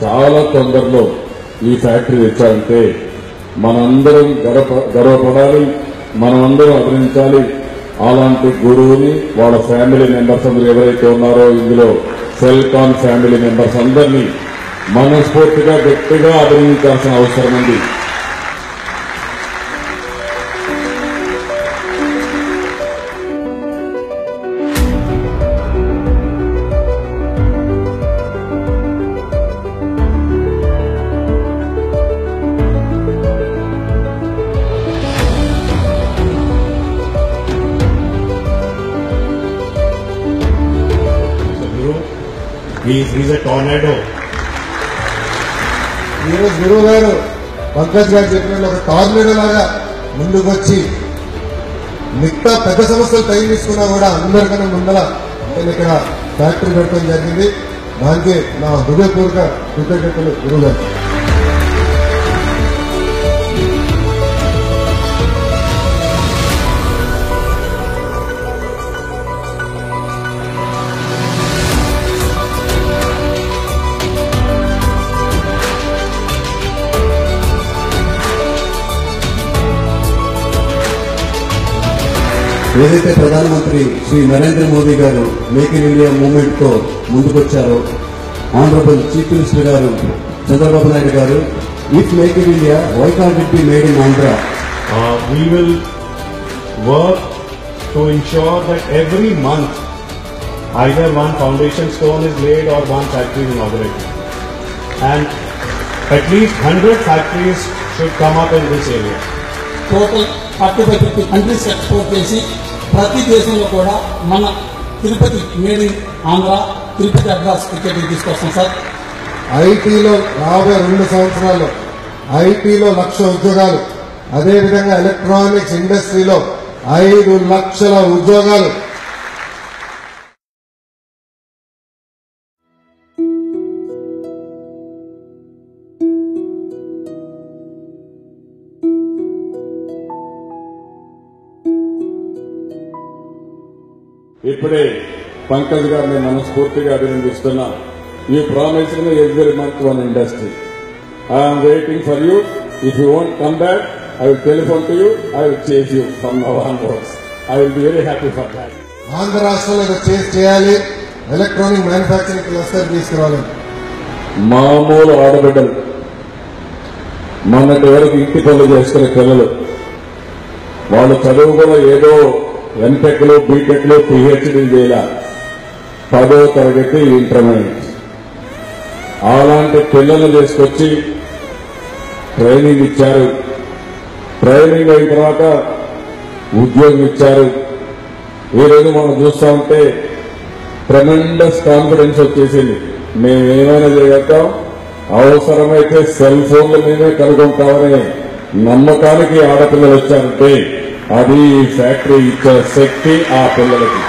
చాలా తొందరలో ఈ ఫ్యాక్టరీ తెచ్చారంటే మనందరం గర్వపడాలి, మనమందరం అభినందించాలి. అలాంటి గురువుని వాళ్ళ ఫ్యామిలీ మెంబర్స్ అందరూ ఎవరైతే ఉన్నారో ఇందులో సెల్కాన్ ఫ్యామిలీ మెంబర్స్ అందరినీ మనస్ఫూర్తిగా గట్టిగా అభినందించాల్సిన అవసరం ఉంది. He's a tornado. ఈరోజు గురువు గారు పంకజ్ గారు చెప్పినట్లు ఒక టార్నడో లాగా ముందుకు వచ్చి మిగతా పెద్ద సమస్యలు టైం తీసుకున్నా కూడా అందరికన్నా ముందర నేను ఇక్కడ ఫ్యాక్టరీ పెట్టడం జరిగింది. దానికి నా హృదయపూర్వక కృతజ్ఞతలు గురువు గారు. ఏదైతే ప్రధానమంత్రి శ్రీ నరేంద్ర మోదీ గారు మేక్ ఇన్ ఇండియా మూవ్మెంట్ తో ముందుకొచ్చారో, ఆనరబుల్ చీఫ్ మినిస్టర్ గారు చంద్రబాబు నాయుడు గారు, if make in India why can't it be made in Andhra? We will work to ensure that every month either one foundation stone is laid or one factory is inaugurated, and at least 100 factories should come up in this area. Total 40-50 countries export చేసి ప్రతి దేశంలో కూడా మన Tirupati made in Andhra, Tirupati address ticket తీసుకొస్తాం sir. ఐటీలో 52 సంవత్సరాల్లో ఐటీలో 1,00,000 ఉద్యోగాలు, అదేవిధంగా ఎలక్ట్రానిక్స్ ఇండస్ట్రీలో 5 లక్షల ఉద్యోగాలు. ఇప్పుడే పంకజ్ గారిని మనస్ఫూర్తిగా అభినందిస్తున్నా. You promise me every month one industry. I'm waiting for you. If you want come back, I will telephone to you, I will chase you from now onwards. I will be very happy for that. Andhra రాష్ట్రంలో చేయాలి, electronic manufacturing cluster తీసుకురావాలి. మామూలు ఆడబిడ్డలు, మొన్నటి వరకు ఇంటి పనులు చేసుకునే పిల్లలు, వాళ్ళు చదువు కూడా ఏదో ఎంటెక్లు, బీటెక్లు, పిహెచ్డీ చేయాల, 10వ తరగతి, ఇంటర్మీడియట్. అలాంటి పిల్లలు తీసుకొచ్చి ట్రైనింగ్ ఇచ్చారు. ట్రైనింగ్ అయిన తర్వాత ఉద్యోగం ఇచ్చారు. ఈరోజు మనం చూస్తా ఉంటే ట్రెమెండస్ కాన్ఫిడెన్స్ వచ్చేసింది. మేము ఏమైనా చేయగలుగుతాం, అవసరమైతే సెల్ ఫోన్లు మేమే కనుగొంటామనే నమ్మకానికి ఆడపిల్లలు వచ్చారంటే అది ఫ్యాక్టరీ ఇచ్చే శక్తి ఆ పిల్లలకి.